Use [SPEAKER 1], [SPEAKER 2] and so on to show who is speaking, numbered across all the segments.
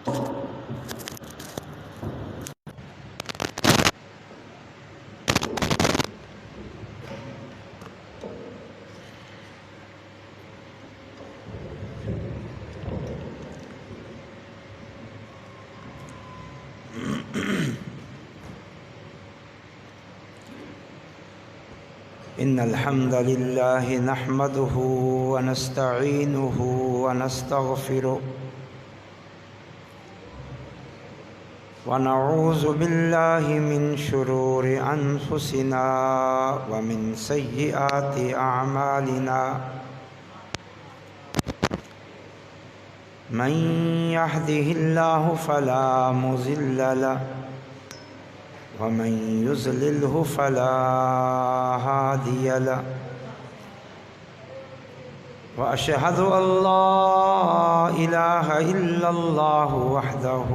[SPEAKER 1] إن الحمد لله نحمده ونستعينه ونستغفره ونعوذ بالله من شرور أنفسنا ومن سيئات أعمالنا من يهده الله فلا مضل له ومن يضلله فلا هادي له وأشهد أن لا إله إلا الله وحده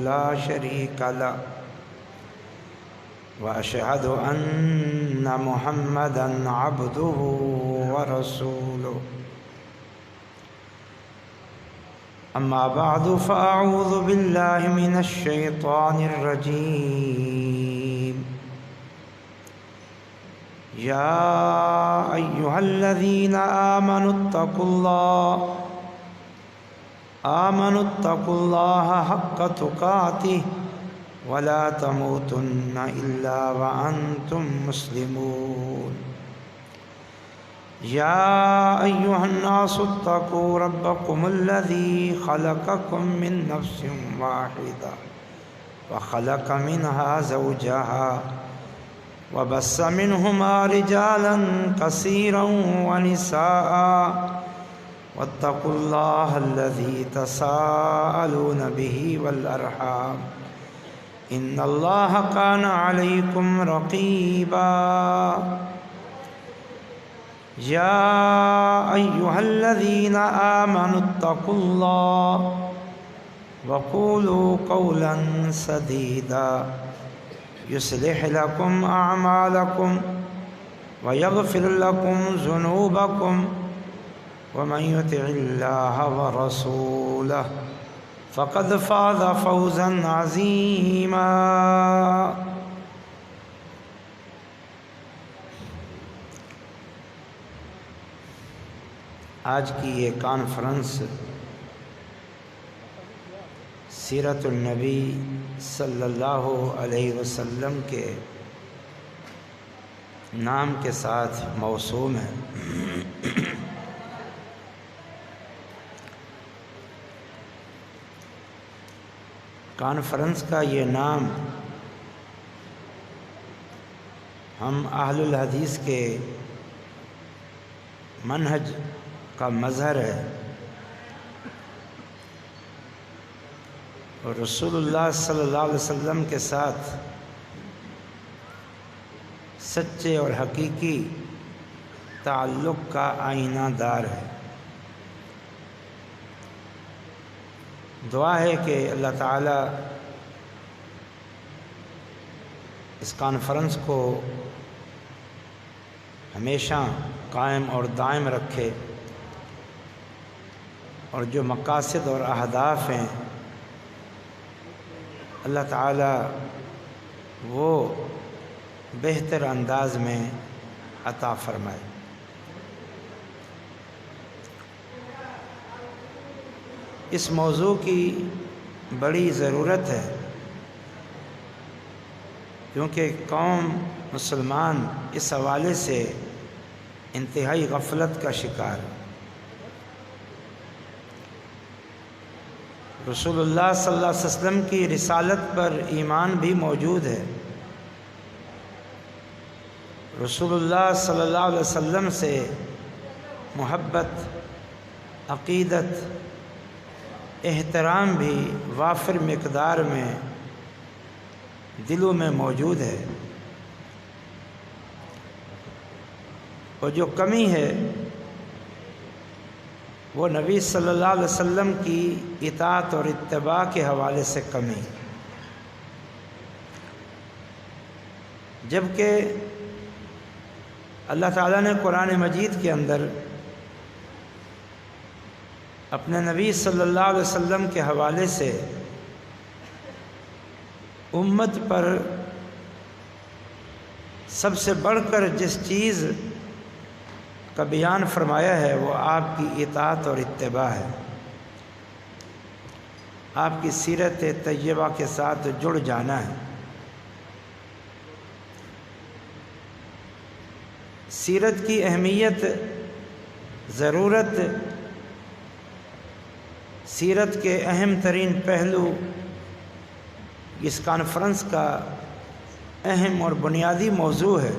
[SPEAKER 1] لا شريك له وأشهد أن محمدا عبده ورسوله أما بعد فأعوذ بالله من الشيطان الرجيم يا أيها الذين آمنوا اتقوا الله حق تقاته ولا تموتن إلا وأنتم مسلمون يا أيها الناس اتقوا ربكم الذي خلقكم من نفس واحدة وخلق منها زوجها وبث منهما رجالا كثيرا ونساء واتقوا الله الذي تساءلون به والأرحام إن الله كان عليكم رقيبا يا أيها الذين آمنوا اتقوا الله وقولوا قولا سديدا يصلح لكم أعمالكم ويغفر لكم ذنوبكم ومن يطع الله ورسوله فقد فاز فوزا عظيما آج کی یہ کانفرنس سیرت النبی صلی اللہ علیہ وسلم کے نام کے ساتھ موسوم ہے۔ کانفرنس کا یہ نام ہم اہل الحدیث کے منہج کا مظہر ہے اور رسول اللہ صلی اللہ علیہ وسلم کے ساتھ سچے اور حقیقی تعلق کا آئینہ دار ہے۔ دعا ہے کہ اللہ تعالی اس کانفرنس کو ہمیشہ قائم اور دائم رکھے اور جو مقاصد اور اہداف ہیں اللہ تعالی وہ بہتر انداز میں عطا فرمائے۔ اس موضوع کی بڑی ضرورت ہے کیونکہ قوم مسلمان اس حوالے سے انتہائی غفلت کا شکار ہے۔ رسول اللہ صلی اللہ علیہ وسلم کی رسالت پر ایمان بھی موجود ہے۔ رسول اللہ صلی اللہ علیہ وسلم سے محبت، عقیدت، احترام بھی وافر مقدار میں دلوں میں موجود ہے، اور جو کمی ہے وہ نبی صلی اللہ علیہ وسلم کی اطاعت اور اتباع کے حوالے سے کمی، جبکہ اللہ تعالیٰ نے قرآن مجید کے اندر اپنے نبی صلی اللہ علیہ وسلم کے حوالے سے امت پر سب سے بڑھ کر جس چیز کا بیان فرمایا ہے وہ آپ کی اطاعت اور اتباع ہے، آپ کی سیرت طیبہ کے ساتھ جڑ جانا ہے۔ سیرت کی اہمیت، ضرورت، سیرت کے اہم ترین پہلو اس کانفرنس کا اہم اور بنیادی موضوع ہے،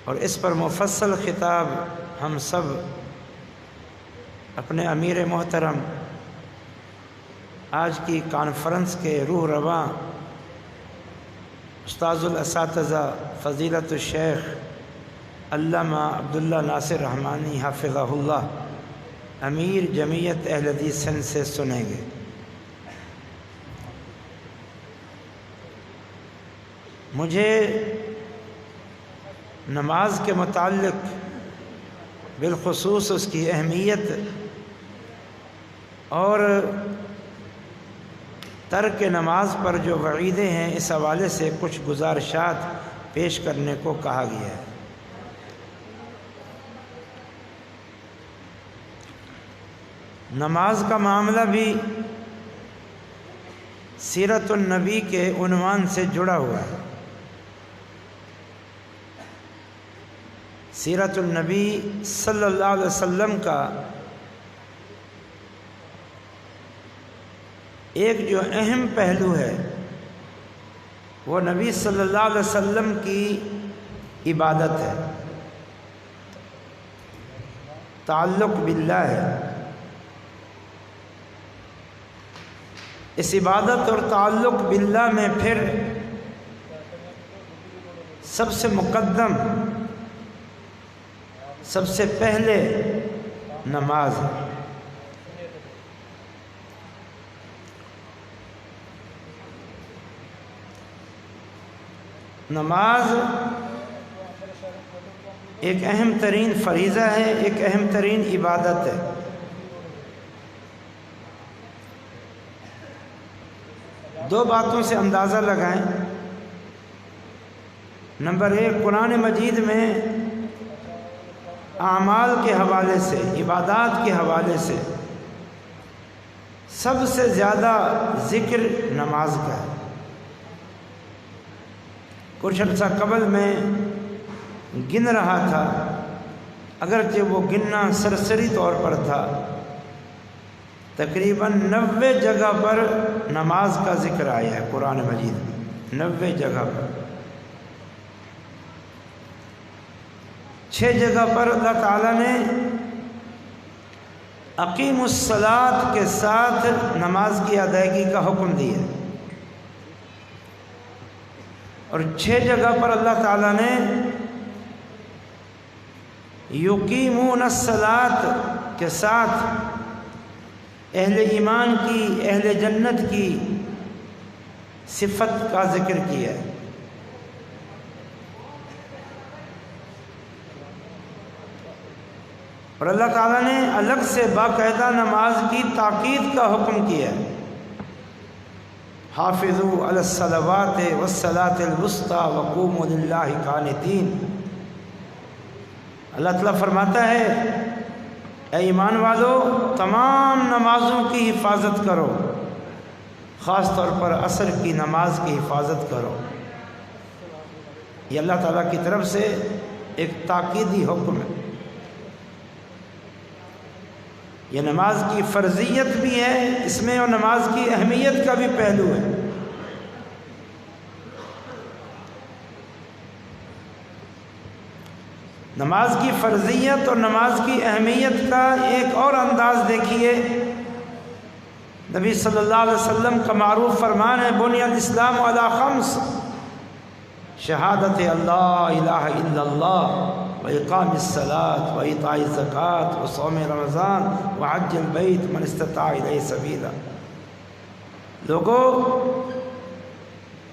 [SPEAKER 1] اور اس پر مفصل خطاب ہم سب اپنے امیر محترم آج کی کانفرنس کے روح رواں استاذ الاساتذہ فضیلت الشیخ علامہ عبداللہ ناصر رحمانی حافظہ اللہ امیر جمعیت اہل حدیث سندھ سے سنیں گے۔ مجھے نماز کے متعلق بالخصوص اس کی اہمیت اور ترک نماز پر جو وعیدیں ہیں اس حوالے سے کچھ گزارشات پیش کرنے کو کہا گیا ہے۔ نماز کا معاملہ بھی سیرت النبی کے عنوان سے جڑا ہوا ہے۔ سیرت النبی صلی اللہ علیہ وسلم کا ایک جو اہم پہلو ہے وہ نبی صلی اللہ علیہ وسلم کی عبادت ہے، تعلق باللہ ہے۔ اس عبادت اور تعلق باللہ میں پھر سب سے مقدم، سب سے پہلے نماز ہے۔ نماز ایک اہم ترین فریضہ ہے، ایک اہم ترین عبادت ہے۔ دو باتوں سے اندازہ لگائیں۔ نمبر ایک، قرآن مجید میں اعمال کے حوالے سے، عبادات کے حوالے سے سب سے زیادہ ذکر نماز کا ہے۔ کچھ عرصہ قبل میں گن رہا تھا، اگرچہ وہ گننا سرسری طور پر تھا، تقریباً 90 جگہ پر نماز کا ذکر آیا ہے قرآن مجید میں، 90 جگہ پر۔ 6 جگہ پر اللہ تعالیٰ نے اقیم الصلاۃ کے ساتھ نماز کی ادائیگی کا حکم دیا، اور 6 جگہ پر اللہ تعالیٰ نے یقیمون الصلاۃ کے ساتھ اہل ایمان کی، اہل جنت کی صفت کا ذکر کیا ہے۔ اور اللہ تعالیٰ نے الگ سے باقاعدہ نماز کی تاکید کا حکم کیا ہے۔ حافظوا علی الصلوات والصلاۃ الوسطی وقوموا للہ قانتین۔ اللہ تعالیٰ فرماتا ہے اے ایمان والو، تمام نمازوں کی حفاظت کرو، خاص طور پر عصر کی نماز کی حفاظت کرو۔ یہ اللہ تعالیٰ کی طرف سے ایک تاکیدی حکم ہے۔ یہ نماز کی فرضیت بھی ہے اس میں، اور نماز کی اہمیت کا بھی پہلو ہے۔ نماز کی فرضیت اور نماز کی اہمیت کا ایک اور انداز دیکھیے۔ نبی صلی اللہ علیہ وسلم کا معروف فرمان ہے، بنی الاسلام علی خمس، شہادت اللہ الہ الا اللہ وإقام الصلاة وإيتاء الزکاة وصوم رمضان وحج البیت من استطاع الیہ سبیلا۔ لوگوں،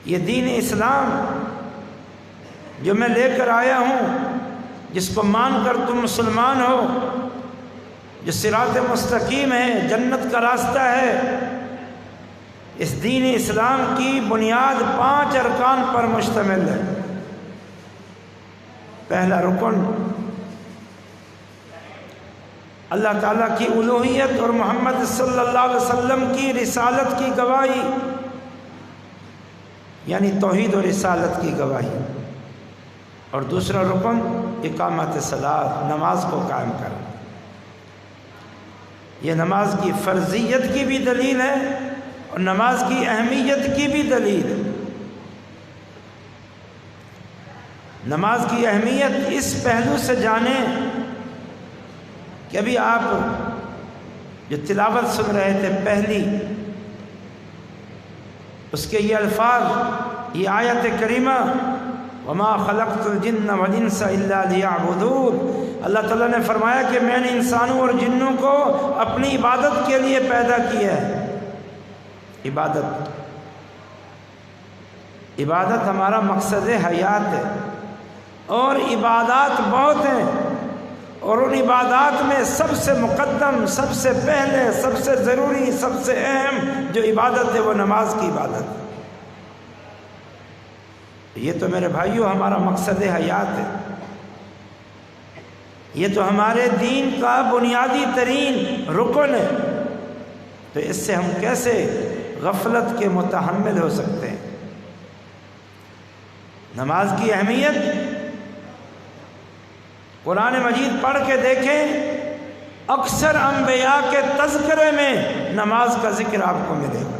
[SPEAKER 1] یہ دین اسلام جو میں لے کر آیا ہوں، جس کو مان کر تم مسلمان ہو، جو صراط مستقیم ہے، جنت کا راستہ ہے، اس دین اسلام کی بنیاد 5 ارکان پر مشتمل ہے۔ پہلا رکن اللہ تعالیٰ کی الوہیت اور محمد صلی اللہ علیہ وسلم کی رسالت کی گواہی، یعنی توحید و رسالت کی گواہی۔ اور دوسرا رکن اقامت صلاۃ، نماز کو قائم کرنا۔ یہ نماز کی فرضیت کی بھی دلیل ہے اور نماز کی اہمیت کی بھی دلیل ہے۔ نماز کی اہمیت اس پہلو سے جانیں کہ ابھی آپ جو تلاوت سن رہے تھے پہلی، اس کے یہ الفاظ، یہ آیت کریمہ وَمَا خَلَقْتُ الْجِنَّ وَالْإِنسَ إِلَّا لِيَعْبُدُونَ، اللہ تعالیٰ نے فرمایا کہ میں نے انسانوں اور جنوں کو اپنی عبادت کے لیے پیدا کیا ہے۔ عبادت ہمارا مقصد حیات ہے، اور عبادات بہت ہیں، اور ان عبادات میں سب سے مقدم، سب سے پہلے، سب سے ضروری، سب سے اہم جو عبادت ہے وہ نماز کی عبادت ہے۔ یہ تو میرے بھائیوں ہمارا مقصد حیات ہے، یہ تو ہمارے دین کا بنیادی ترین رکن ہے، تو اس سے ہم کیسے غفلت کے متحمل ہو سکتے ہیں؟ نماز کی اہمیت قرآن مجید پڑھ کے دیکھیں، اکثر انبیاء کے تذکرے میں نماز کا ذکر آپ کو ملے گا۔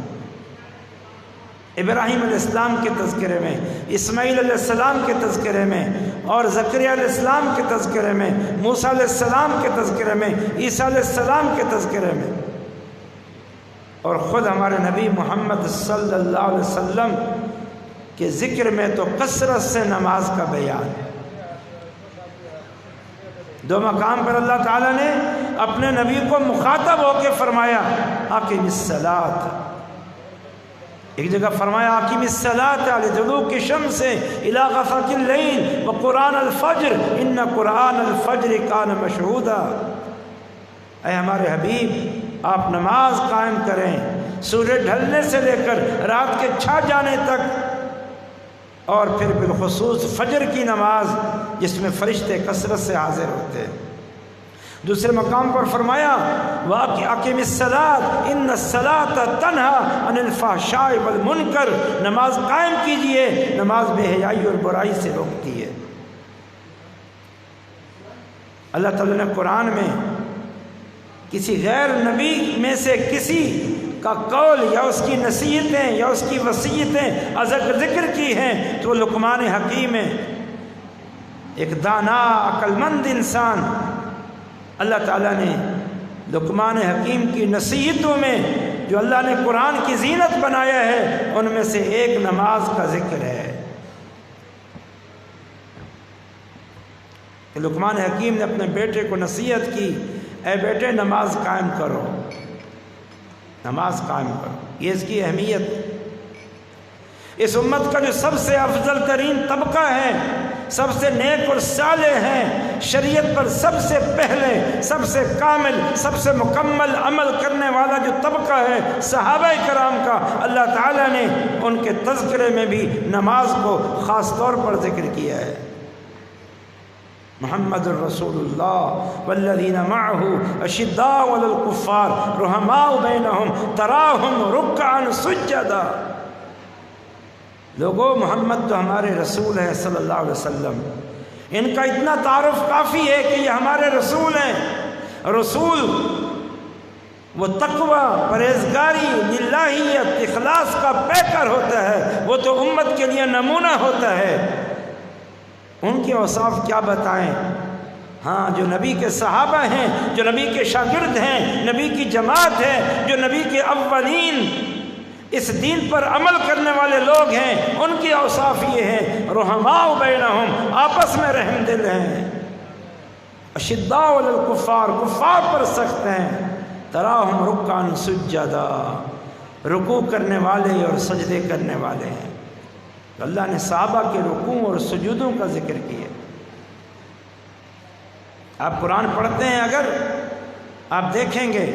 [SPEAKER 1] ابراہیم علیہ السلام کے تذکرے میں، اسماعیل علیہ السلام کے تذکرے میں، اور زکریا علیہ السلام کے تذکرے میں، موسیٰ علیہ السلام کے تذکرے میں، عیسیٰ علیہ السلام کے تذکرے میں، اور خود ہمارے نبی محمد صلی اللہ علیہ وسلم کے ذکر میں تو کثرت سے نماز کا بیان۔ 2 مقام پر اللہ تعالیٰ نے اپنے نبی کو مخاطب ہو کے فرمایا اقم الصلاۃ، ایک جگہ فرمایا اقم الصلاۃ لدلوک الشمس الی غسق اللیل وقرآن الفجر ان قرآن الفجر کان مشہودا۔ اے ہمارے حبیب، آپ نماز قائم کریں سورج ڈھلنے سے لے کر رات کے چھا جانے تک، اور پھر بالخصوص فجر کی نماز جس میں فرشتے کثرت سے حاضر ہوتے ہیں۔ دوسرے مقام پر فرمایا وَأَقِمِ الصَّلَاةَ إِنَّ الصَّلَاةَ تَنْهَى عَنِ الْفَحْشَاءِ وَالْمُنكَرِ، نماز قائم کیجئے، نماز بے حیائی اور برائی سے روکتی ہے۔ اللہ تعالیٰ نے قرآن میں کسی غیر نبی میں سے کسی کا قول یا اس کی نصیحتیں یا اس کی وصیتیں ذکر کی ہیں تو لقمان حکیم ہے، ایک دانا عقل مند انسان۔ اللہ تعالیٰ نے لقمان حکیم کی نصیحتوں میں جو اللہ نے قرآن کی زینت بنایا ہے ان میں سے ایک نماز کا ذکر ہے کہ لقمان حکیم نے اپنے بیٹے کو نصیحت کی، اے بیٹے نماز قائم کرو، نماز قائم کرو۔ یہ اس کی اہمیت۔ اس امت کا جو سب سے افضل ترین طبقہ ہے، سب سے نیک اور صالح ہیں، شریعت پر سب سے پہلے، سب سے کامل، سب سے مکمل عمل کرنے والا جو طبقہ ہے صحابہ کرام کا، اللہ تعالیٰ نے ان کے تذکرے میں بھی نماز کو خاص طور پر ذکر کیا ہے۔ محمد الرسول اللہ والذین معہ اشداء علی الکفار رحماء بینہم تراہم رکعا سجدا۔ لوگوں، محمد تو ہمارے رسول ہیں صلی اللہ علیہ وسلم، ان کا اتنا تعارف کافی ہے کہ یہ ہمارے رسول ہیں۔ رسول وہ تقوی، پرہیزگاری، للہیت، اخلاص کا پیکر ہوتا ہے، وہ تو امت کے لیے نمونہ ہوتا ہے۔ ان کے اوصاف کیا بتائیں؟ ہاں، جو نبی کے صحابہ ہیں، جو نبی کے شاگرد ہیں، نبی کی جماعت ہے، جو نبی کے اولین اس دین پر عمل کرنے والے لوگ ہیں، ان کی اوصاف یہ ہیں رحماء بینہم، آپس میں رحم دل ہیں، اشداء علی الکفار، کفار پر سخت ہیں، تراہم رکعا سجدا، رکوع کرنے والے اور سجدے کرنے والے ہیں۔ اللہ نے صحابہ کے رکوع اور سجودوں کا ذکر کیا۔ آپ قرآن پڑھتے ہیں، اگر آپ دیکھیں گے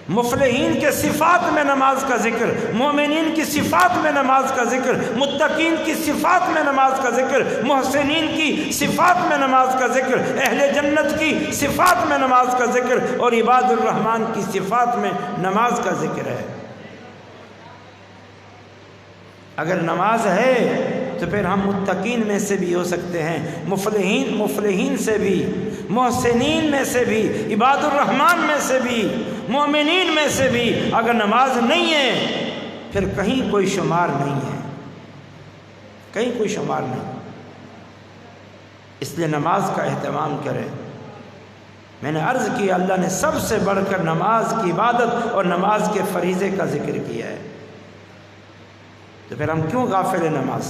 [SPEAKER 1] مفلحین کے صفات میں نماز کا ذکر، مومنین کی صفات میں نماز کا ذکر، متقین کی صفات میں نماز کا ذکر، محسنین کی صفات میں نماز کا ذکر، اہل جنت کی صفات میں نماز کا ذکر، اور عباد الرحمن کی صفات میں نماز کا ذکر ہے۔ اگر نماز ہے تو پھر ہم متقین میں سے بھی ہو سکتے ہیں، مفلحین سے بھی، محسنین میں سے بھی، عباد الرحمن میں سے بھی، مومنین میں سے بھی۔ اگر نماز نہیں ہے پھر کہیں کوئی شمار نہیں ہے، کہیں کوئی شمار نہیں۔ اس لیے نماز کا اہتمام کریں۔ میں نے عرض کیا اللہ نے سب سے بڑھ کر نماز کی عبادت اور نماز کے فریضے کا ذکر کیا ہے، تو پھر ہم کیوں غافل ہیں نماز؟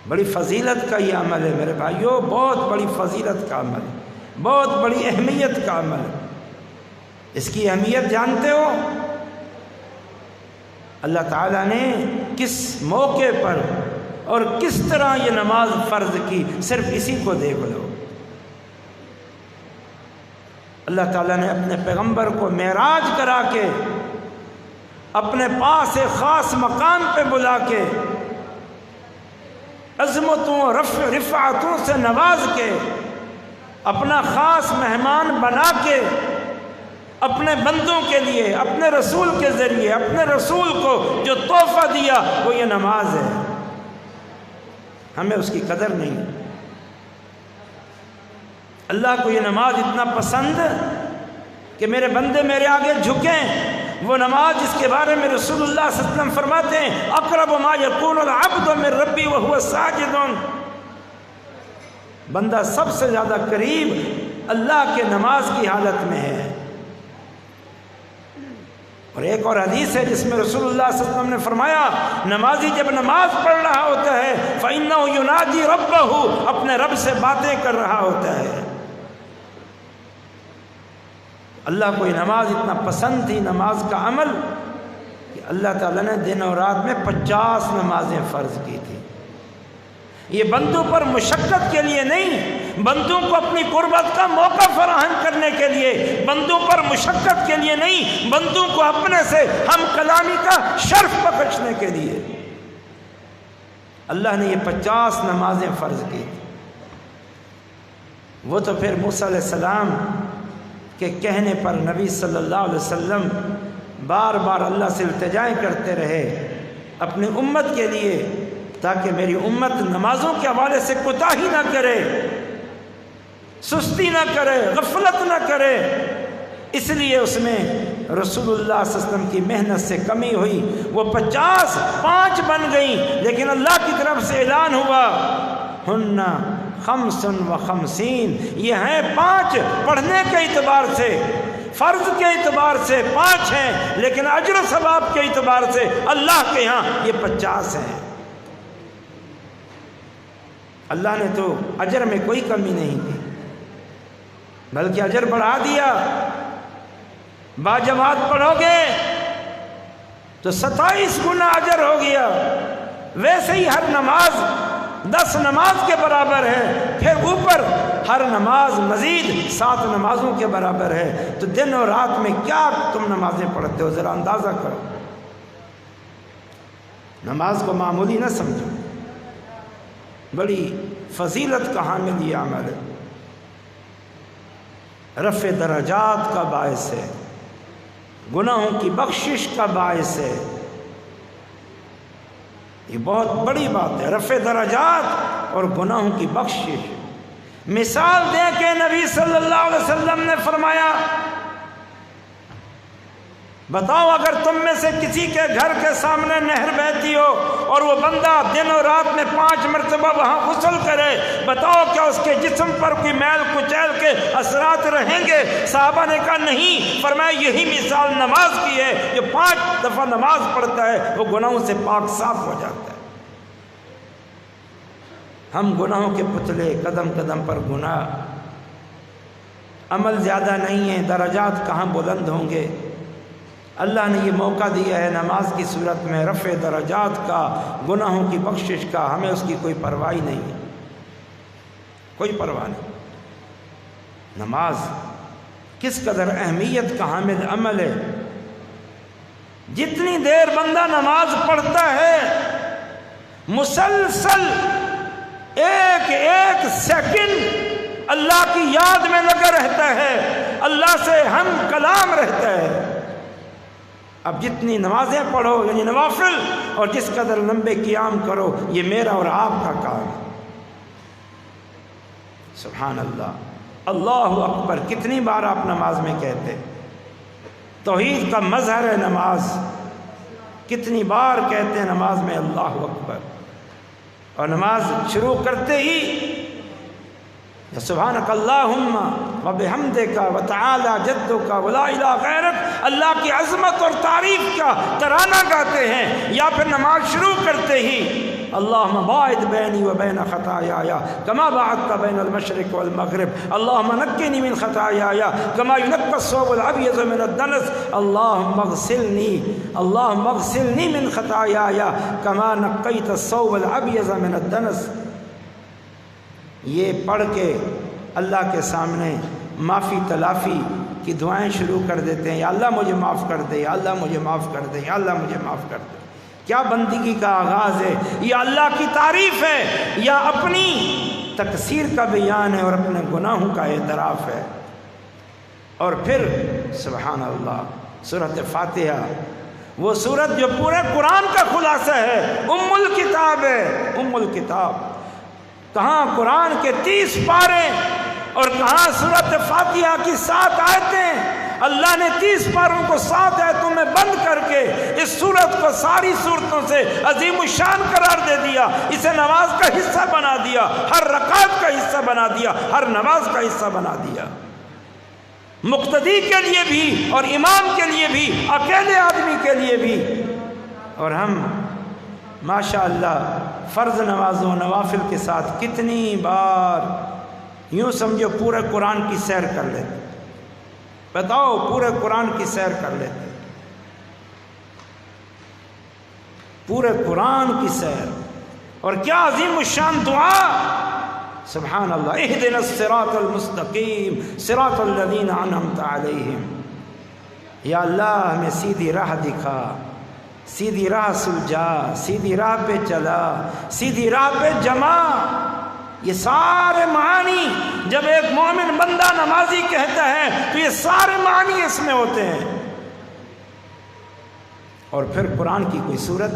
[SPEAKER 1] بڑی فضیلت کا یہ عمل ہے میرے بھائیوں، بہت بڑی فضیلت کا عمل ہے، بہت بڑی اہمیت کا عمل ہے۔ اس کی اہمیت جانتے ہو؟ اللہ تعالیٰ نے کس موقع پر اور کس طرح یہ نماز فرض کی، صرف اسی کو دیکھ لو۔ اللہ تعالیٰ نے اپنے پیغمبر کو معراج کرا کے اپنے پاس ایک خاص مقام پہ بلا کے عظمتوں رفعتوں سے نواز کے اپنا خاص مہمان بنا کے اپنے بندوں کے لیے اپنے رسول کے ذریعے اپنے رسول کو جو تحفہ دیا وہ یہ نماز ہے۔ ہمیں اس کی قدر نہیں۔ اللہ کو یہ نماز اتنا پسند کہ میرے بندے میرے آگے جھکیں۔ وہ نماز جس کے بارے میں رسول اللہ صلی اللہ علیہ وسلم فرماتے ہیں اقرب ما یکون العبد من ربی وهو ساجد، بندہ سب سے زیادہ قریب اللہ کے نماز کی حالت میں ہے۔ اور ایک اور حدیث ہے جس میں رسول اللہ صلی اللہ علیہ وسلم نے فرمایا نمازی جب نماز پڑھ رہا ہوتا ہے فإنه يناجي ربه، اپنے رب سے باتیں کر رہا ہوتا ہے۔ اللہ کو یہ نماز اتنا پسند تھی، نماز کا عمل، کہ اللہ تعالیٰ نے دن اور رات میں 50 نمازیں فرض کی تھی۔ یہ بندوں پر مشقت کے لیے نہیں، بندوں کو اپنی قربت کا موقع فراہم کرنے کے لیے، بندوں پر مشقت کے لیے نہیں، بندوں کو اپنے سے ہم کلامی کا شرف بخشنے کے لیے اللہ نے یہ 50 نمازیں فرض کی تھی۔ وہ تو پھر موسیٰ علیہ السلام کے کہنے پر نبی صلی اللہ علیہ وسلم بار بار اللہ سے التجائیں کرتے رہے اپنی امت کے لیے، تاکہ میری امت نمازوں کے حوالے سے کوتاہی نہ کرے، سستی نہ کرے، غفلت نہ کرے۔ اس لیے اس میں رسول اللہ صلی اللہ علیہ وسلم کی محنت سے کمی ہوئی، وہ 50 5 بن گئیں، لیکن اللہ کی طرف سے اعلان ہوا ہن 55، یہ ہیں 5 پڑھنے کے اعتبار سے، فرض کے اعتبار سے 5 ہیں، لیکن اجر و ثواب کے اعتبار سے اللہ کے ہاں یہ 50 ہیں۔ اللہ نے تو اجر میں کوئی کمی نہیں کی، بلکہ اجر بڑھا دیا۔ باجماعت پڑھو گے تو 27 گنا اجر ہو گیا، ویسے ہی ہر نماز 10 نماز کے برابر ہے، پھر اوپر ہر نماز مزید 7 نمازوں کے برابر ہے۔ تو دن اور رات میں کیا تم نمازیں پڑھتے ہو، ذرا اندازہ کرو۔ نماز کو معمولی نہ سمجھو، بڑی فضیلت کا حامل یہ عمل ہے، رفع درجات کا باعث ہے، گناہوں کی بخشش کا باعث ہے۔ یہ بہت بڑی بات ہے، رفع درجات اور گناہوں کی بخشش۔ مثال دے کے نبی صلی اللہ علیہ وسلم نے فرمایا بتاؤ اگر تم میں سے کسی کے گھر کے سامنے نہر بہتی ہو اور وہ بندہ دن اور رات میں 5 مرتبہ وہاں غسل کرے، بتاؤ کیا اس کے جسم پر کوئی میل کچیل کے اثرات رہیں گے؟ صحابہ نے کہا نہیں۔ فرمایا یہی مثال نماز کی ہے، جو 5 دفعہ نماز پڑھتا ہے وہ گناہوں سے پاک صاف ہو جاتا ہے۔ ہم گناہوں کے پتلے، قدم قدم پر گناہ، عمل زیادہ نہیں ہے، درجات کہاں بلند ہوں گے۔ اللہ نے یہ موقع دیا ہے نماز کی صورت میں رفع درجات کا، گناہوں کی بخشش کا، ہمیں اس کی کوئی پرواہ نہیں ہے، کوئی پرواہ نہیں۔ نماز کس قدر اہمیت کا حامل عمل ہے۔ جتنی دیر بندہ نماز پڑھتا ہے مسلسل ایک ایک سیکنڈ اللہ کی یاد میں لگا رہتا ہے، اللہ سے ہم کلام رہتا ہے۔ اب جتنی نمازیں پڑھو یعنی نوافل، اور جس قدر لمبے قیام کرو، یہ میرا اور آپ کا کام ہے۔ سبحان اللہ، اللہ اکبر کتنی بار آپ نماز میں کہتے؟ توحید کا مظہر ہے نماز، کتنی بار کہتے ہیں نماز میں اللہ اکبر، اور نماز شروع کرتے ہی سبحانک اللہم وبحمدک وتعالی جدک ولا الہ غیرک، اللہ کی عظمت اور تعریف کا ترانہ گاتے ہیں، یا پھر نماز شروع کرتے ہی اللہم باعد بینی وبین خطایایا کما باعدت بین المشرق والمغرب، اللہم نقنی من خطایایا کما ینقی الثوب الابیض من الدنس، اللہم اغسلنی من خطایایا کما نقیت الثوب الابیض من الدنس۔ یہ پڑھ کے اللہ کے سامنے معافی تلافی کی دعائیں شروع کر دیتے ہیں، یا اللہ مجھے معاف کر دے، یا اللہ مجھے معاف کر دے، یا اللہ مجھے معاف کر دے۔ کیا بندگی کا آغاز ہے، یا اللہ کی تعریف ہے، یا اپنی تقصیر کا بیان ہے اور اپنے گناہوں کا اعتراف ہے۔ اور پھر سبحان اللہ، سورۃ فاتحہ، وہ سورت جو پورے قرآن کا خلاصہ ہے، ام الکتاب ہے، ام الکتاب۔ کہاں قرآن کے 30 پارے اور کہاں سورۃ فاتحہ کی 7 آیتیں۔ اللہ نے 30 پاروں کو 7 آیتوں میں بند کر کے اس سورت کو ساری سورتوں سے عظیم الشان قرار دے دیا، اسے نماز کا حصہ بنا دیا، ہر رکعت کا حصہ بنا دیا، ہر نماز کا حصہ بنا دیا، مقتدی کے لیے بھی اور امام کے لیے بھی، اکیلے آدمی کے لیے بھی۔ اور ہم ماشاءاللہ فرض نمازوں نوافل کے ساتھ کتنی بار یوں سمجھو پورے قرآن کی سیر کر لیتے۔ بتاؤ، پورے قرآن کی سیر کر لیتے، پورے قرآن کی سیر۔ اور کیا عظیم الشان دعا، سبحان اللہ، اہدنا الصراط المستقیم صراط الذین انعمت علیہم، یا اللہ ہمیں سیدھی راہ دکھا، سیدھی راہ سلجھا، سیدھی راہ پہ چلا، سیدھی راہ پہ جما۔ یہ سارے معانی جب ایک مومن بندہ نمازی کہتا ہے تو یہ سارے معانی اس میں ہوتے ہیں۔ اور پھر قرآن کی کوئی سورت،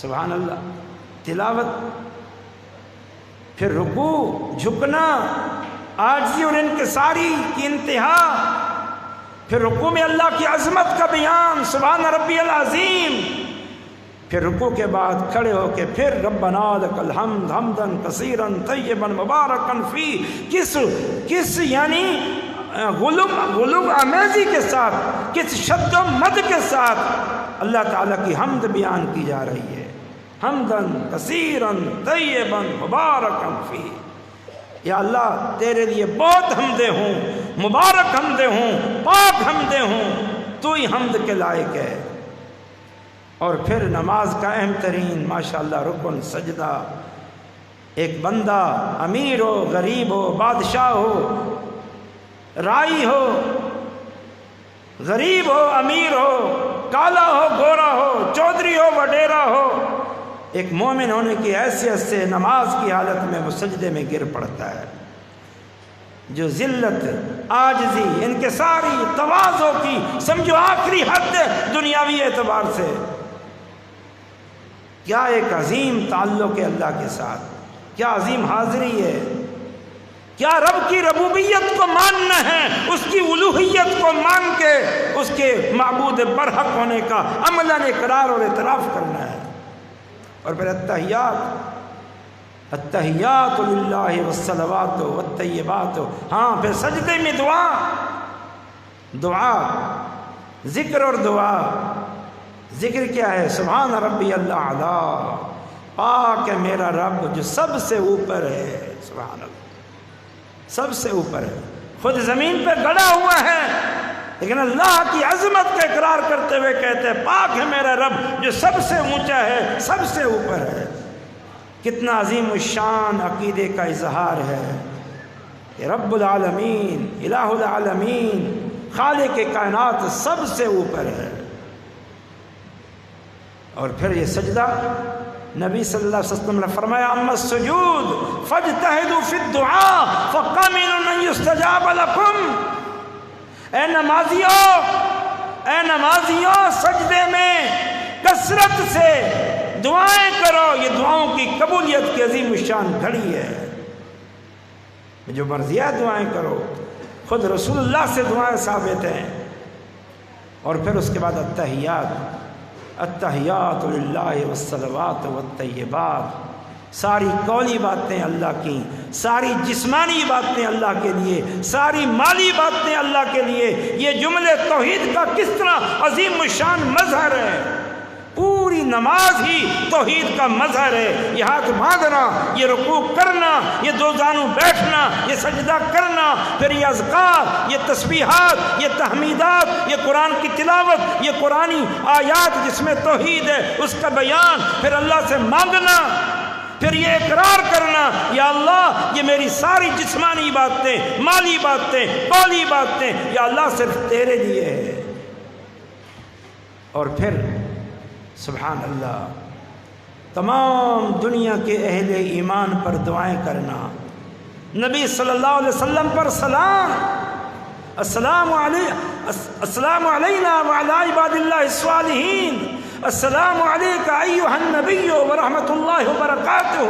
[SPEAKER 1] سبحان اللہ، تلاوت، پھر رکوع، جھکنا، عاجزی اور انکساری کی انتہا، پھر رکوع میں اللہ کی عظمت کا بیان، سبحان ربی العظیم، پھر رکوع کے بعد کھڑے ہو کے پھر ربنا لک الحمد حمدن کثیرا طیبا مبارکا فی، کس یعنی غلو آمیزی کے ساتھ، کس شد و مد کے ساتھ اللہ تعالیٰ کی حمد بیان کی جا رہی ہے، حمدن کثیرا طیبا مبارکا فی۔ یا اللہ تیرے لیے بہت حمدیں ہوں، مبارک حمدیں ہوں، پاک حمدیں ہوں، تو ہی حمد کے لائق ہے۔ اور پھر نماز کا اہم ترین ماشاءاللہ رکن سجدہ۔ ایک بندہ امیر ہو، غریب ہو، بادشاہ ہو، رائی ہو، غریب ہو، امیر ہو، کالا ہو، گورا ہو، چودھری ہو، وڈیرا ہو، ایک مومن ہونے کی حیثیت سے نماز کی حالت میں وہ سجدے میں گر پڑتا ہے۔ جو ذلت، عاجزی، انکساری، تواضع کی سمجھو آخری حد ہے دنیاوی اعتبار سے، کیا ایک عظیم تعلق ہے اللہ کے ساتھ، کیا عظیم حاضری ہے، کیا رب کی ربوبیت کو ماننا ہے، اس کی الوہیت کو مان کے اس کے معبود برحق ہونے کا عملاً اقرار اور اعتراف کرنا ہے۔ اور پھر التحیات للہ والصلوات والطیبات، ہاں پھر سجدے میں دعا، ذکر اور دعا۔ ذکر کیا ہے؟ سبحان ربی الاعلی، پاک ہے میرا رب جو سب سے اوپر ہے، سبحان اللہ، سب سے اوپر ہے، خود زمین پہ گڑا ہوا ہے، لیکن اللہ کی عظمت کا اقرار کرتے ہوئے کہتے ہیں پاک ہے میرا رب جو سب سے اونچا ہے، سب سے اوپر ہے۔ کتنا عظیم الشان عقیدے کا اظہار ہے۔ کہ رب العالمین، الہ العالمین، خالق کائنات سب سے اوپر ہے۔ اور پھر یہ سجدہ نبی صلی اللہ علیہ وسلم نے فرمایا اما السجود فاجتہدوا فی الدعاء فقامل ان یستجاب لکم۔ اے نمازیوں سجدے میں کثرت سے دعائیں کرو، یہ دعاؤں کی قبولیت کی عظیم الشان گھڑی ہے۔ جو مرضیات دعائیں کرو، خود رسول اللہ سے دعائیں ثابت ہیں۔ اور پھر اس کے بعد التحیات للہ والصلوات والطیبات، ساری قولی باتیں اللہ کی، ساری جسمانی باتیں اللہ کے لیے، ساری مالی باتیں اللہ کے لیے۔ یہ جملے توحید کا کس طرح عظیم الشان مظہر ہے۔ پوری نماز ہی توحید کا مظہر ہے۔ یہ ہاتھ باندھنا، یہ رکوع کرنا، یہ دو زانو بیٹھنا، یہ سجدہ کرنا، پھر یہ اذکار، یہ تسبیحات، یہ تحمیدات، یہ قرآن کی تلاوت، یہ قرآنی آیات جس میں توحید ہے اس کا بیان، پھر اللہ سے مانگنا، پھر یہ اقرار کرنا یا اللہ یہ میری ساری جسمانی باتیں، مالی باتیں، قولی باتیں یا اللہ صرف تیرے لیے ہے۔ اور پھر سبحان اللہ تمام دنیا کے اہل ایمان پر دعائیں کرنا، نبی صلی اللہ علیہ وسلم پر سلام، السلام علینا وعلی عباد اللہ الصالحین، السلام علیک ایھا النبی ورحمۃ اللہ وبرکاتہ۔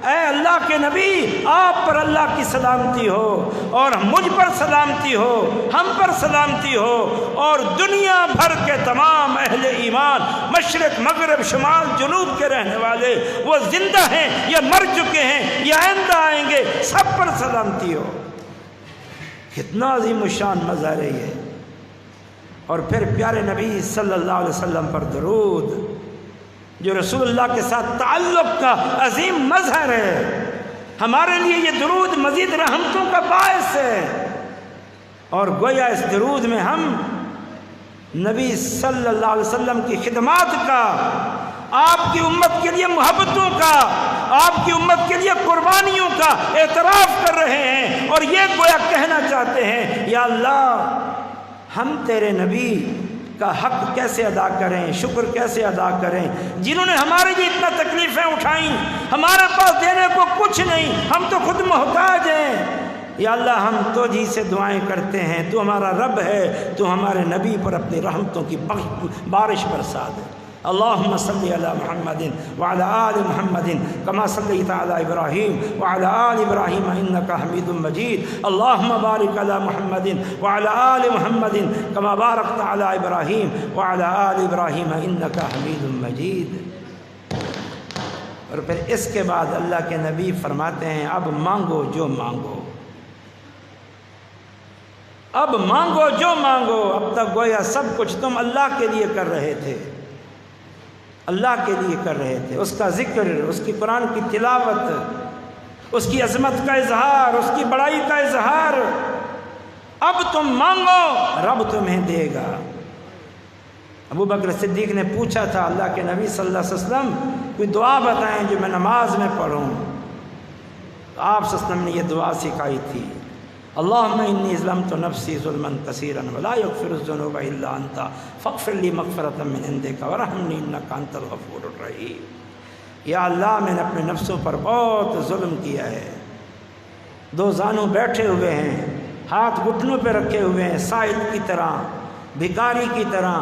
[SPEAKER 1] اے اللہ کے نبی، آپ پر اللہ کی سلامتی ہو، اور مجھ پر سلامتی ہو، ہم پر سلامتی ہو، اور دنیا بھر کے تمام اہل ایمان، مشرق مغرب شمال جنوب کے رہنے والے، وہ زندہ ہیں یا مر چکے ہیں یا آئندہ آئیں گے، سب پر سلامتی ہو۔ کتنا عظیم الشان مظہر ہے یہ۔ اور پھر پیارے نبی صلی اللہ علیہ وسلم پر درود، جو رسول اللہ کے ساتھ تعلق کا عظیم مظہر ہے۔ ہمارے لیے یہ درود مزید رحمتوں کا باعث ہے، اور گویا اس درود میں ہم نبی صلی اللہ علیہ وسلم کی خدمات کا، آپ کی امت کے لیے محبتوں کا، آپ کی امت کے لیے قربانیوں کا اعتراف کر رہے ہیں، اور یہ گویا کہنا چاہتے ہیں یا اللہ ہم تیرے نبی کا حق کیسے ادا کریں، شکر کیسے ادا کریں، جنہوں نے ہمارے لیے اتنا تکلیفیں اٹھائیں، ہمارے پاس دینے کو کچھ نہیں، ہم تو خود محتاج ہیں۔ یا اللہ ہم تو جی سے دعائیں کرتے ہیں، تو ہمارا رب ہے، تو ہمارے نبی پر اپنی رحمتوں کی بارش برسا دے۔ اللہم صلی علی محمد وعلی آل محمد کما صلیت علی ابراہیم وعلی آل ابراہیم انکا حمید مجید۔ اللہم بارک علی محمد وعلی آل محمد کما بارکت علی ابراہیم وعلی آل ابراہیم انکا حمید مجید۔ اور پھر اس کے بعد اللہ کے نبی فرماتے ہیں اب مانگو جو مانگو، اب مانگو جو مانگو۔ اب تک گویا سب کچھ تم اللہ کے لیے کر رہے تھے، اللہ کے لیے کر رہے تھے، اس کا ذکر، اس کی قرآن کی تلاوت، اس کی عظمت کا اظہار، اس کی بڑائی کا اظہار۔ اب تم مانگو، رب تمہیں دے گا۔ ابو بکر صدیق نے پوچھا تھا اللہ کے نبی صلی اللہ علیہ وسلم کوئی دعا بتائیں جو میں نماز میں پڑھوں۔ آپ صلی اللہ علیہ وسلم نے یہ دعا سکھائی تھی، اللہم انی ظلمت نفسی ظلما کثیرا ولا یغفر الذنوب الا انت فاغفر لی مغفرۃ من عندک وارحمنی انک انت الغفور الرحیم۔ یا اللہ میں نے اپنے نفسوں پر بہت ظلم کیا ہے، دو زانو بیٹھے ہوئے ہیں، ہاتھ گھٹنوں پہ رکھے ہوئے ہیں، سائل کی طرح، بھکاری کی طرح،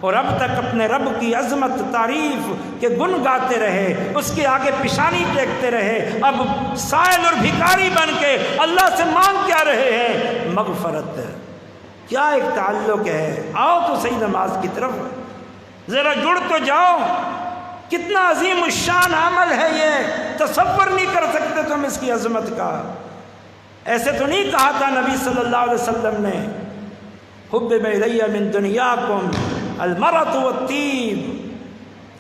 [SPEAKER 1] اور اب تک اپنے رب کی عظمت تعریف کے گن گاتے رہے، اس کے آگے پیشانی ٹیکتے رہے، اب سائل اور بھکاری بن کے اللہ سے مانگ کیا رہے ہیں؟ مغفرت۔ کیا ایک تعلق ہے! آؤ تو صحیح نماز کی طرف، ذرا جڑ تو جاؤ۔ کتنا عظیم الشان عمل ہے یہ، تصور نہیں کر سکتے تم اس کی عظمت کا۔ ایسے تو نہیں کہا تھا نبی صلی اللہ علیہ وسلم نے حبب الی من دنیاکم المرۃ والطیب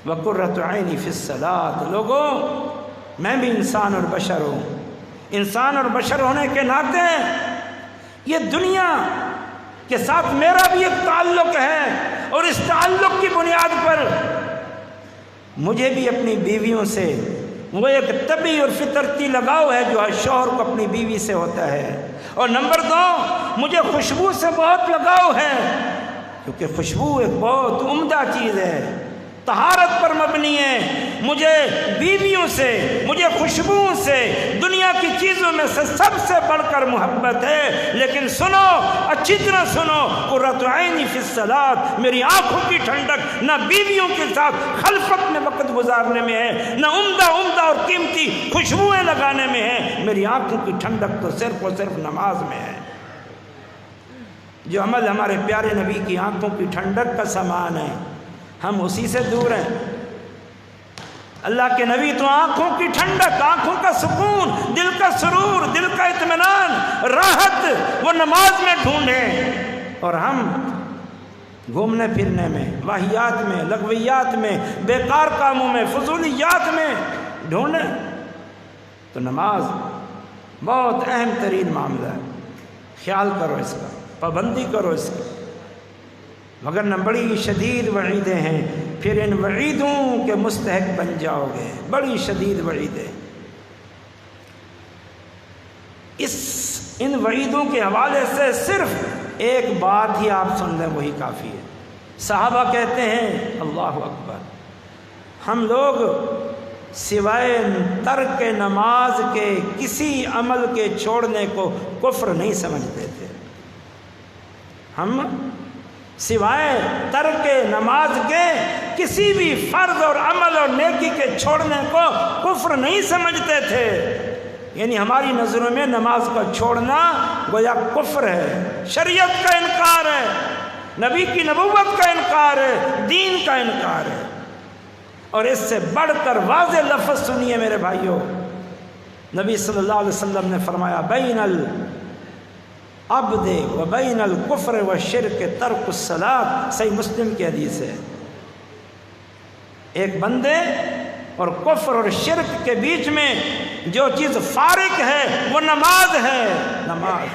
[SPEAKER 1] وقرۃ عینی فی الصلاۃ۔ لوگوں میں بھی انسان اور بشر ہوں، انسان اور بشر ہونے کے ناطے یہ دنیا کے ساتھ میرا بھی ایک تعلق ہے، اور اس تعلق کی بنیاد پر مجھے بھی اپنی بیویوں سے وہ ایک طبعی اور فطرتی لگاؤ ہے جو ہر شوہر کو اپنی بیوی سے ہوتا ہے۔ اور نمبر 2، مجھے خوشبو سے بہت لگاؤ ہے، کیونکہ خوشبو ایک بہت عمدہ چیز ہے، طہارت پر مبنی ہے۔ مجھے بیویوں سے، مجھے خوشبوؤں سے، دنیا کی چیزوں میں سے سب سے بڑھ کر محبت ہے۔ لیکن سنو، اچھی طرح سنو، قرۃ عینی فی الصلاۃ، میری آنکھوں کی ٹھنڈک نہ بیویوں کے ساتھ خلفت میں وقت گزارنے میں ہے، نہ عمدہ اور قیمتی خوشبوئیں لگانے میں ہے، میری آنکھوں کی ٹھنڈک تو صرف اور صرف نماز میں ہے۔ جو عمل ہمارے پیارے نبی کی آنکھوں کی ٹھنڈک کا سامان ہے، ہم اسی سے دور ہیں۔ اللہ کے نبی تو آنکھوں کی ٹھنڈک، آنکھوں کا سکون، دل کا سرور، دل کا اطمینان، راحت وہ نماز میں ڈھونڈیں، اور ہم گھومنے پھرنے میں، واہیات میں، لغویات میں، بیکار کاموں میں، فضولیات میں ڈھونڈیں۔ تو نماز بہت اہم ترین معاملہ ہے، خیال کرو اس کا، پابندی کرو اس کی، وگرنہ بڑی شدید وعیدیں ہیں، پھر ان وعیدوں کے مستحق بن جاؤ گے، بڑی شدید وعیدیں۔ ان وعیدوں کے حوالے سے صرف ایک بات ہی آپ سن لیں، وہی کافی ہے۔ صحابہ کہتے ہیں اللہ اکبر، ہم لوگ سوائے ترک نماز کے کسی عمل کے چھوڑنے کو کفر نہیں سمجھتے تھے۔ ہم سوائے ترک نماز کے کسی بھی فرض اور عمل اور نیکی کے چھوڑنے کو کفر نہیں سمجھتے تھے۔ یعنی ہماری نظروں میں نماز کا چھوڑنا گویا کفر ہے، شریعت کا انکار ہے، نبی کی نبوت کا انکار ہے، دین کا انکار ہے۔ اور اس سے بڑھ کر واضح لفظ سنیے میرے بھائیوں، نبی صلی اللہ علیہ وسلم نے فرمایا بین العبد و بین الکفر والشرک ترک الصلاۃ، صحیح مسلم کی حدیث ہے۔ ایک بندے اور کفر اور شرک کے بیچ میں جو چیز فارق ہے وہ نماز ہے، نماز۔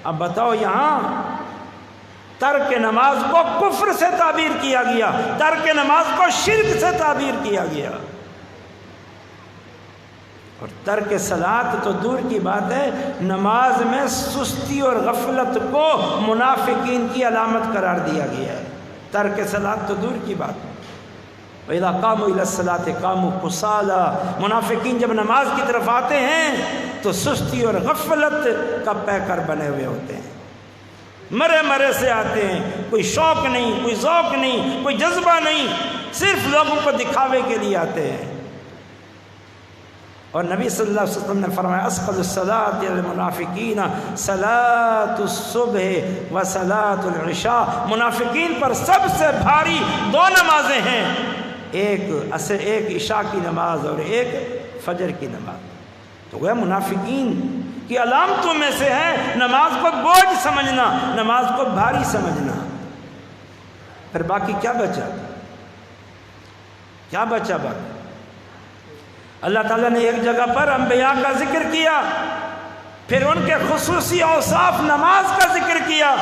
[SPEAKER 1] اب بتاؤ، یہاں ترک نماز کو کفر سے تعبیر کیا گیا، ترک نماز کو شرک سے تعبیر کیا گیا، اور ترک صلاۃ تو دور کی بات ہے، نماز میں سستی اور غفلت کو منافقین کی علامت قرار دیا گیا ہے۔ ترک صلاۃ تو دور کی بات ہے۔ وَإِذَا قَامُوا إِلَى الصَّلَاةِ قَامُوا كُسَالَىٰ، منافقین جب نماز کی طرف آتے ہیں تو سستی اور غفلت کا پیکر بنے ہوئے ہوتے ہیں، مرے مرے سے آتے ہیں، کوئی شوق نہیں، کوئی ذوق نہیں، کوئی جذبہ نہیں، صرف لوگوں کو دکھاوے کے لیے آتے ہیں۔ اور نبی صلی اللہ علیہ وسلم نے فرمایا اثقل الصلاۃ علی المنافقین صلاۃ الصبح و صلاۃ العشاء، منافقین پر سب سے بھاری دو نمازیں ہیں، ایک عشاء کی نماز اور ایک فجر کی نماز۔ تو وہ منافقین کی علامتوں میں سے ہے نماز کو بوجھ سمجھنا، نماز کو بھاری سمجھنا۔ پھر باقی کیا بچا؟ کیا بچا باقی؟ اللہ تعالیٰ نے ایک جگہ پر انبیاء کا ذکر کیا، پھر ان کے خصوصی اوصاف نماز کا ذکر کیا،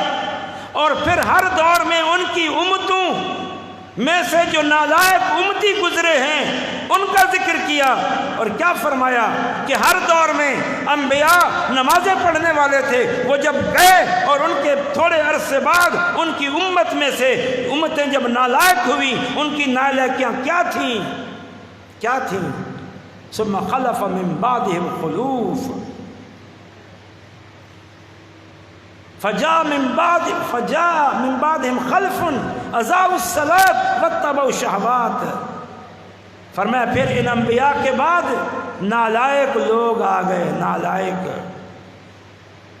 [SPEAKER 1] اور پھر ہر دور میں ان کی امتوں میں سے جو نالائق امتی گزرے ہیں ان کا ذکر کیا، اور کیا فرمایا کہ ہر دور میں انبیاء نمازیں پڑھنے والے تھے، وہ جب گئے اور ان کے تھوڑے عرصے بعد ان کی امت میں سے امتیں جب نالائق ہوئی، ان کی نالائقیاں کیا تھیں؟ کیا تھیں؟ ثم خلف من بعدهم خلوف فجاء من بعدهم خلف اضاعوا الصلاة واتبعوا الشهوات۔ فرمایا پھر ان انبیاء کے بعد نالائق لوگ آ گئے، نالائق۔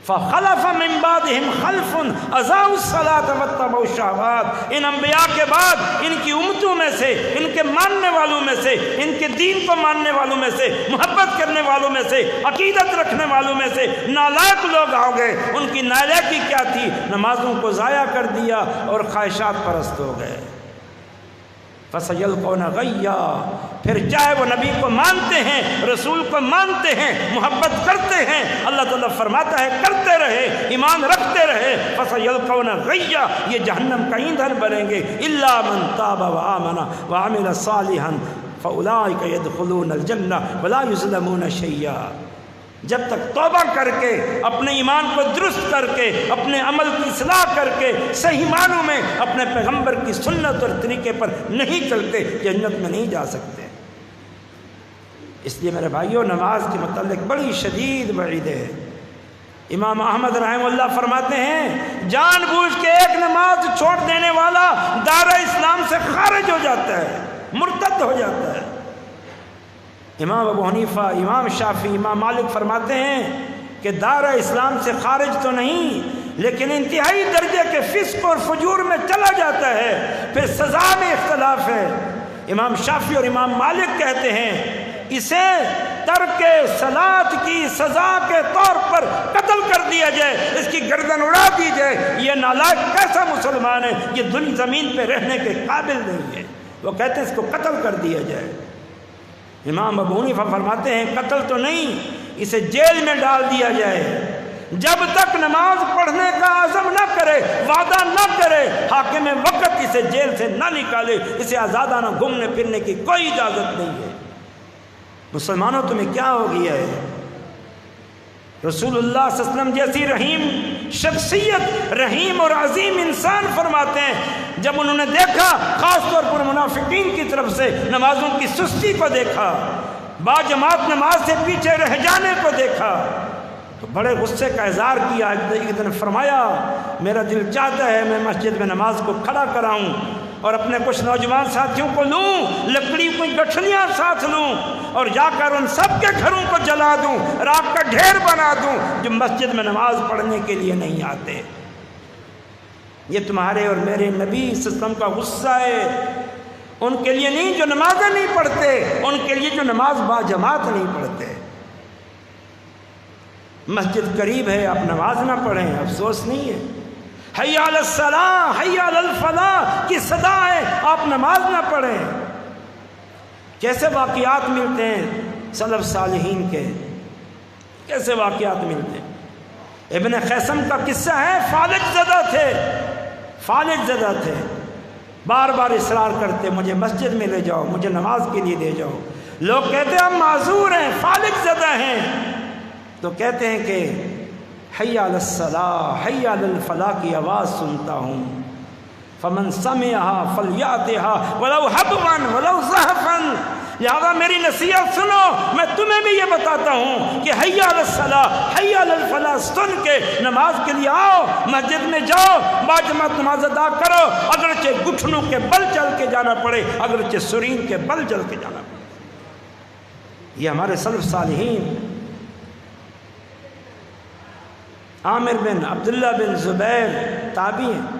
[SPEAKER 1] فخلف من بعدهم خلف اضاعوا الصلاة واتبعوا الشهوات، ان انبیاء کے بعد ان کی امتوں میں سے، ان کے ماننے والوں میں سے، ان کے دین کو ماننے والوں میں سے، محبت کرنے والوں میں سے، عقیدت رکھنے والوں میں سے نالائق لوگ آ گئے۔ ان کی نالائقی کیا تھی؟ نمازوں کو ضائع کر دیا اور خواہشات پرست ہو گئے۔ فَسَيَلْقَوْنَ غَيًّا، پھر چاہے وہ نبی کو مانتے ہیں، رسول کو مانتے ہیں، محبت کرتے ہیں، اللہ تعالیٰ فرماتا ہے کرتے رہے، ایمان رکھتے رہے، فَسَيَلْقَوْنَ غَيًّا، یہ جہنم کا ایندھن بنیں گے، إِلَّا مَنْ تَابَ وَآمَنَ وَعَمِلَ صَالِحًا فَأُولَٰئِكَ يَدْخُلُونَ الْجَنَّةَ وَلَا يُظْلَمُونَ شَيْئًا۔ جب تک توبہ کر کے، اپنے ایمان کو درست کر کے، اپنے عمل کی اصلاح کر کے، صحیح معنوں میں اپنے پیغمبر کی سنت اور طریقے پر نہیں چلتے، جنت میں نہیں جا سکتے۔ اس لیے میرے بھائیوں، نماز کے متعلق بڑی شدید وعید ہے۔ امام احمد رحمہ اللہ فرماتے ہیں جان بوجھ کے ایک نماز چھوڑ دینے والا دائرہ اسلام سے خارج ہو جاتا ہے، مرتد ہو جاتا ہے۔ امام ابو حنیفہ، امام شافعی، امام مالک فرماتے ہیں کہ دائرہ اسلام سے خارج تو نہیں، لیکن انتہائی درجے کے فسق اور فجور میں چلا جاتا ہے، پھر سزا میں اختلاف ہے۔ امام شافعی اور امام مالک کہتے ہیں اسے ترک صلاۃ کی سزا کے طور پر قتل کر دیا جائے، اس کی گردن اڑا دی جائے۔ یہ نالائق کیسا مسلمان ہے، یہ دنیا زمین پہ رہنے کے قابل نہیں ہے۔ وہ کہتے ہیں اس کو قتل کر دیا جائے۔ امام ابو حنیفہ فرماتے ہیں قتل تو نہیں، اسے جیل میں ڈال دیا جائے، جب تک نماز پڑھنے کا عزم نہ کرے، وعدہ نہ کرے، حاکم وقت اسے جیل سے نہ نکالے، اسے آزادانہ گھومنے پھرنے کی کوئی اجازت نہیں ہے۔ مسلمانوں تمہیں کیا ہو گیا ہے؟ رسول اللہ صلی اللہ علیہ وسلم جیسی رحیم شخصیت، رحیم اور عظیم انسان فرماتے ہیں جب انہوں نے دیکھا خاص طور پر منافقین کی طرف سے نمازوں کی سستی کو دیکھا، باجماعت نماز سے پیچھے رہ جانے کو دیکھا، تو بڑے غصے کا اظہار کیا۔ ایک دن فرمایا میرا دل چاہتا ہے میں مسجد میں نماز کو کھڑا کراؤں اور اپنے کچھ نوجوان ساتھیوں کو لوں، لکڑی کی گٹھلیاں ساتھ لوں اور جا کر ان سب کے گھروں کو جلا دوں، راکھ کا ڈھیر بنا دوں جو مسجد میں نماز پڑھنے کے لیے نہیں آتے۔ یہ تمہارے اور میرے نبی صلی اللہ علیہ وسلم کا غصہ ہے، ان کے لیے نہیں جو نمازیں نہیں پڑھتے، ان کے لیے جو نماز باجماعت نہیں پڑھتے۔ مسجد قریب ہے، آپ نماز نہ پڑھیں، افسوس نہیں ہے۔ حی علی الصلاۃ، حی علی الفلاح کی صدا ہے، آپ نماز نہ پڑھیں۔ کیسے واقعات ملتے ہیں سلف صالحین کے، کیسے واقعات ملتے ہیں۔ ابن خیثم کا قصہ ہے، فالج زدہ تھے، فالج زدہ تھے، بار بار اصرار کرتے مجھے مسجد میں لے جاؤ، مجھے نماز کے لیے لے جاؤ۔ لوگ کہتے ہیں ہم معذور ہیں، فالج زدہ ہیں، تو کہتے ہیں کہ حی علی الصلاۃ، حی علی الفلاح کی آواز سنتا ہوں، فمن سمعها فلیأتها ولو حبوا ولو زحفا، لہذا میری نصیحت سنو، میں تمہیں بھی یہ بتاتا ہوں کہ حی علی الصلاۃ، حی علی الفلاح سن کے نماز کے لیے آؤ، مسجد میں جاؤ، باجماعت نماز ادا کرو، اگرچہ گھٹنوں کے بل چل کے جانا پڑے، اگرچہ سرین کے بل چل کے جانا پڑے۔ یہ ہمارے سلف صالحین، عامر بن عبداللہ بن زبیر تابعی ہیں،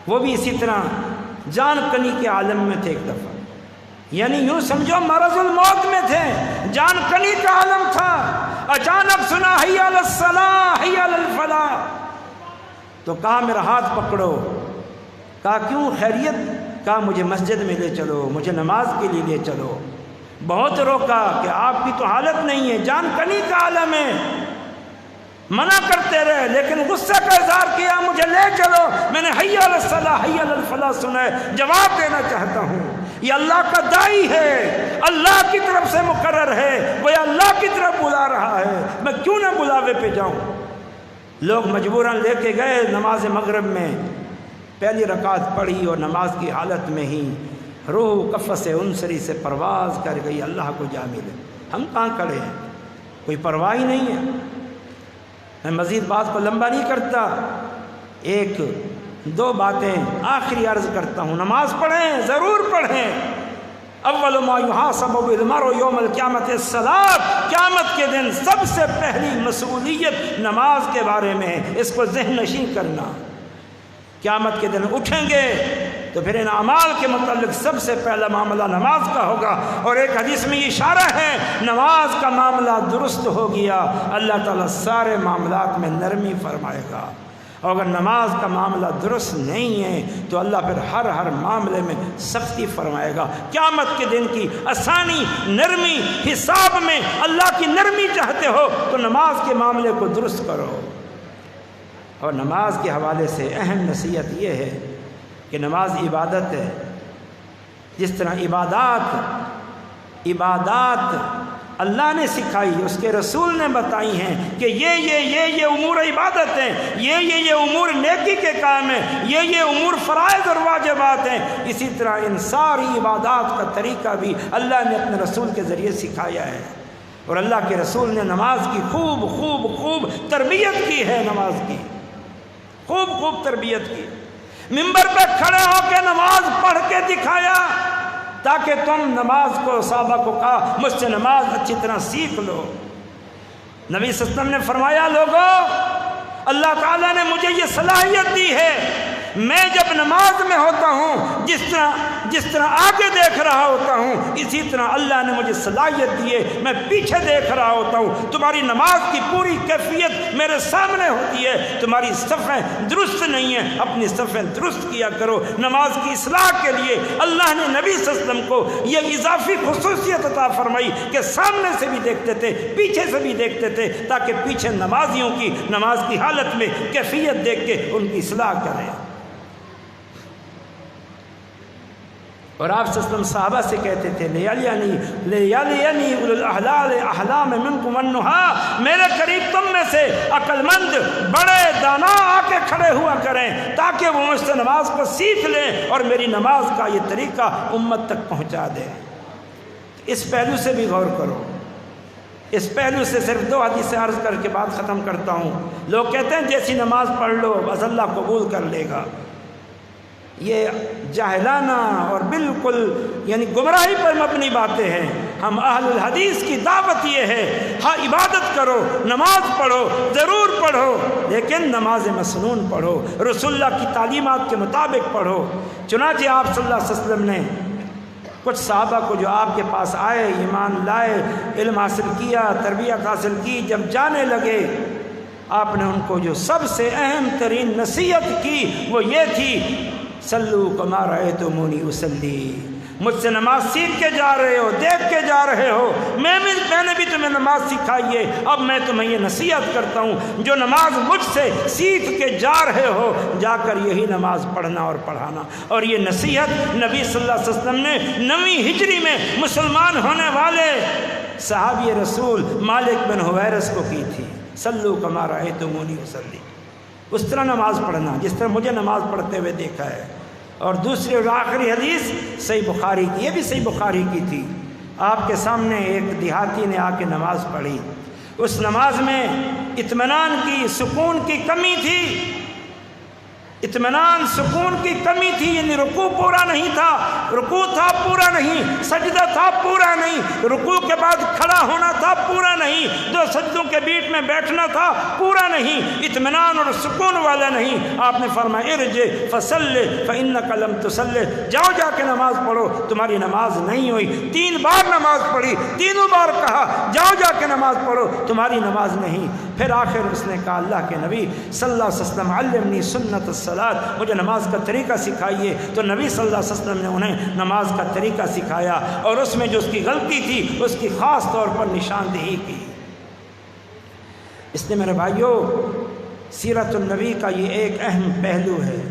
[SPEAKER 1] وہ بھی اسی طرح جان کنی کے عالم میں تھے ایک دفعہ، یعنی یوں سمجھو مرض الموت میں تھے، جان کنی کا عالم تھا۔ اچانک سنا حی علی الصلاۃ، حی علی الفلاح، تو کہا میرا ہاتھ پکڑو۔ کہا کیوں خیریت؟ کہا مجھے مسجد میں لے چلو، مجھے نماز کے لیے لے چلو۔ بہت روکا کہ آپ کی تو حالت نہیں ہے، جان کنی کا عالم ہے، منع کرتے رہے، لیکن غصہ کا اظہار کیا مجھے لے چلو۔ میں نے حی علی الصلاۃ، حی علی الفلاح سنا ہے، جواب دینا چاہتا ہوں یہ اللہ کا داعی ہے، اللہ کی طرف سے مقرر ہے، وہ اللہ کی طرف بلا رہا ہے، میں کیوں نہ بلاوے پہ جاؤں۔ لوگ مجبوراً لے کے گئے، نماز مغرب میں پہلی رکعت پڑھی اور نماز کی حالت میں ہی روح قفس عنصری سے پرواز کر گئی، اللہ کو جا ملے۔ ہم کہاں کھڑے ہیں، کوئی پرواہ ہی نہیں ہے۔ میں مزید بات کو لمبا نہیں کرتا، ایک دو باتیں آخری عرض کرتا ہوں۔ نماز پڑھیں، ضرور پڑھیں۔ اول ما یحاسب به المرء یوم القیامت الصلاۃ، قیامت کے دن سب سے پہلی مسئولیت نماز کے بارے میں ہے، اس کو ذہن نشین کرنا۔ قیامت کے دن اٹھیں گے تو پھر ان اعمال کے متعلق سب سے پہلا معاملہ نماز کا ہوگا، اور ایک حدیث میں یہ اشارہ ہے نماز کا معاملہ درست ہو گیا اللہ تعالیٰ سارے معاملات میں نرمی فرمائے گا، اور اگر نماز کا معاملہ درست نہیں ہے تو اللہ پھر ہر معاملے میں سختی فرمائے گا۔ قیامت کے دن کی آسانی، نرمی، حساب میں اللہ کی نرمی چاہتے ہو تو نماز کے معاملے کو درست کرو۔ اور نماز کے حوالے سے اہم نصیحت یہ ہے کہ نماز عبادت ہے، جس طرح عبادات اللہ نے سکھائی، اس کے رسول نے بتائی ہیں کہ یہ امور عبادت ہیں، یہ امور نیکی کے کام ہیں، یہ امور فرائض اور واجبات ہیں، اسی طرح ان ساری عبادات کا طریقہ بھی اللہ نے اپنے رسول کے ذریعے سکھایا ہے۔ اور اللہ کے رسول نے نماز کی خوب تربیت کی ہے، نماز کی خوب تربیت کی، منبر پہ کھڑے ہو کے نماز پڑھ کے دکھایا تاکہ تم نماز کو، صحابہ کو کہا مجھ سے نماز اچھی طرح سیکھ لو۔ نبی صلی اللہ علیہ وسلم نے فرمایا لوگو، اللہ تعالیٰ نے مجھے یہ صلاحیت دی ہے، میں جب نماز میں ہوتا ہوں جس طرح آگے دیکھ رہا ہوتا ہوں، اسی طرح اللہ نے مجھے صلاحیت دی ہے میں پیچھے دیکھ رہا ہوتا ہوں۔ تمہاری نماز کی پوری کیفیت میرے سامنے ہوتی ہے، تمہاری صفیں درست نہیں ہیں، اپنی صفیں درست کیا کرو۔ نماز کی اصلاح کے لیے اللہ نے نبی صلی اللہ علیہ وسلم کو یہ اضافی خصوصیت عطا فرمائی کہ سامنے سے بھی دیکھتے تھے، پیچھے سے بھی دیکھتے تھے، تاکہ پیچھے نمازیوں کی نماز کی حالت میں کیفیت دیکھ کے ان کی اصلاح کریں۔ اور آپ صلی اللہ علیہ وسلم صحابہ سے کہتے تھے لیَعْلِيَنِي أُولُو الْأَحْلَامِ أَحْلَامَ مِنْكُمْ وَالنُّهَا، میرے قریب تم میں سے عقل مند بڑے دانا آ کے کھڑے ہوا کریں تاکہ وہ مجھ سے نماز کو سیکھ لیں اور میری نماز کا یہ طریقہ امت تک پہنچا دیں۔ اس پہلو سے بھی غور کرو۔ اس پہلو سے صرف 2 حدیثیں عرض کر کے بات ختم کرتا ہوں۔ لوگ کہتے ہیں جیسی نماز پڑھ لو بس اللہ قبول کر لے گا، یہ جاہلانہ اور بالکل یعنی گمراہی پر مبنی باتیں ہیں۔ ہم اہل الحدیث کی دعوت یہ ہے، ہاں عبادت کرو، نماز پڑھو، ضرور پڑھو، لیکن نماز مسنون پڑھو، رسول اللہ کی تعلیمات کے مطابق پڑھو۔ چنانچہ آپ صلی اللہ علیہ وسلم نے کچھ صحابہ کو جو آپ کے پاس آئے، ایمان لائے، علم حاصل کیا، تربیت حاصل کی، جب جانے لگے آپ نے ان کو جو سب سے اہم ترین نصیحت کی وہ یہ تھی، صلو کما رأیتمونی اصلی، مجھ سے نماز سیکھ کے جا رہے ہو، دیکھ کے جا رہے ہو، میں نے بھی تمہیں نماز سکھائی ہے، اب میں تمہیں یہ نصیحت کرتا ہوں، جو نماز مجھ سے سیکھ کے جا رہے ہو جا کر یہی نماز پڑھنا اور پڑھانا۔ اور یہ نصیحت نبی صلی اللہ علیہ وسلم نے 9ویں ہجری میں مسلمان ہونے والے صحابی رسول مالک بن حویرث کو کی تھی، صلو کما رأیتمونی اصلی، اس طرح نماز پڑھنا جس طرح مجھے نماز پڑھتے ہوئے دیکھا ہے۔ اور دوسری اور آخری حدیث صحیح بخاری کی، یہ بھی صحیح بخاری کی تھی۔ آپ کے سامنے ایک دیہاتی نے آ کے نماز پڑھی، اس نماز میں اطمینان کی، سکون کی کمی تھی، اطمینان سکون کی کمی تھی، یعنی رکوع پورا نہیں تھا، رکوع تھا پورا نہیں، سجدہ تھا پورا نہیں، رکوع کے بعد کھڑا ہونا تھا پورا نہیں، 2 سجدوں کے بیچ میں بیٹھنا تھا پورا نہیں، اطمینان اور سکون والا نہیں۔ آپ نے فرمایا ارجع فصلی فإنک لم تصلی، جاؤ جا کے نماز پڑھو، تمہاری نماز نہیں ہوئی۔ 3 بار نماز پڑھی، تینوں بار کہا جاؤ جا کے نماز پڑھو، تمہاری نماز نہیں۔ پھر آخر اس نے کہا اللہ کے نبی صلی اللہ علیہ وسلم علمنی سنت الصلاۃ، مجھے نماز کا طریقہ سکھائیے۔ تو نبی صلی اللہ علیہ وسلم نے انہیں نماز کا طریقہ سکھایا اور اس میں جو اس کی غلطی تھی اس کی خاص طور پر نشاندہی کی۔ اس لیے میرے بھائیوں، سیرت النبی کا یہ ایک اہم پہلو ہے۔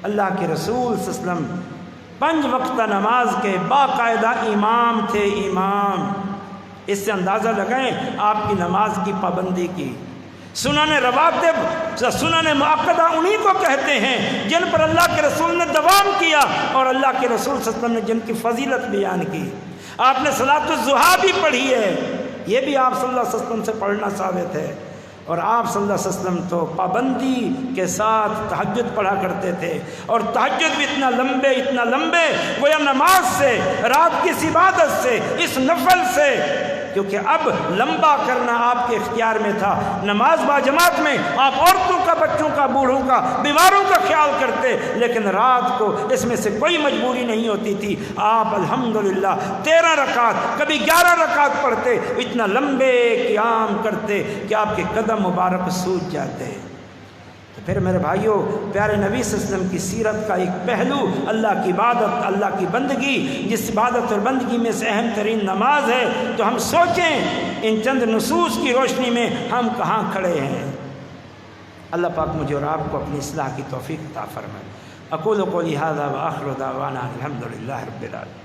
[SPEAKER 1] اللہ کے رسول صلی اللہ علیہ وسلم 5 وقتہ نماز کے باقاعدہ امام تھے، امام۔ اس سے اندازہ لگائیں آپ کی نماز کی پابندی کی۔ سنن رواتب، سنن مؤکدہ انہی کو کہتے ہیں جن پر اللہ کے رسول نے دوام کیا اور اللہ کے رسول صلی اللہ علیہ وسلم نے جن کی فضیلت بیان کی۔ آپ نے صلاۃ الضحیٰ بھی پڑھی ہے، یہ بھی آپ صلی اللہ علیہ وسلم سے پڑھنا ثابت ہے۔ اور آپ صلی اللہ علیہ وسلم تو پابندی کے ساتھ تہجد پڑھا کرتے تھے، اور تہجد بھی اتنا لمبے گویا نماز سے، رات کی اس عبادت سے، اس نفل سے، کیونکہ اب لمبا کرنا آپ کے اختیار میں تھا۔ نماز باجماعت میں آپ عورتوں کا، بچوں کا، بوڑھوں کا، بیماروں کا خیال کرتے، لیکن رات کو اس میں سے کوئی مجبوری نہیں ہوتی تھی۔ آپ الحمدللہ 13 رکعت، کبھی 11 رکعت پڑھتے، اتنا لمبے قیام کرتے کہ آپ کے قدم مبارک سوج جاتے۔ تو پھر میرے بھائیوں، پیارے نبی صلی اللہ علیہ وسلم کی سیرت کا ایک پہلو اللہ کی عبادت، اللہ کی بندگی، جس عبادت اور بندگی میں سے اہم ترین نماز ہے۔ تو ہم سوچیں ان چند نصوص کی روشنی میں ہم کہاں کھڑے ہیں۔ اللہ پاک مجھے اور آپ کو اپنی اصلاح کی توفیق عطا فرمائے۔ اقول قولی ھذا وآخر دعوانا الحمد للہ رب العالمین۔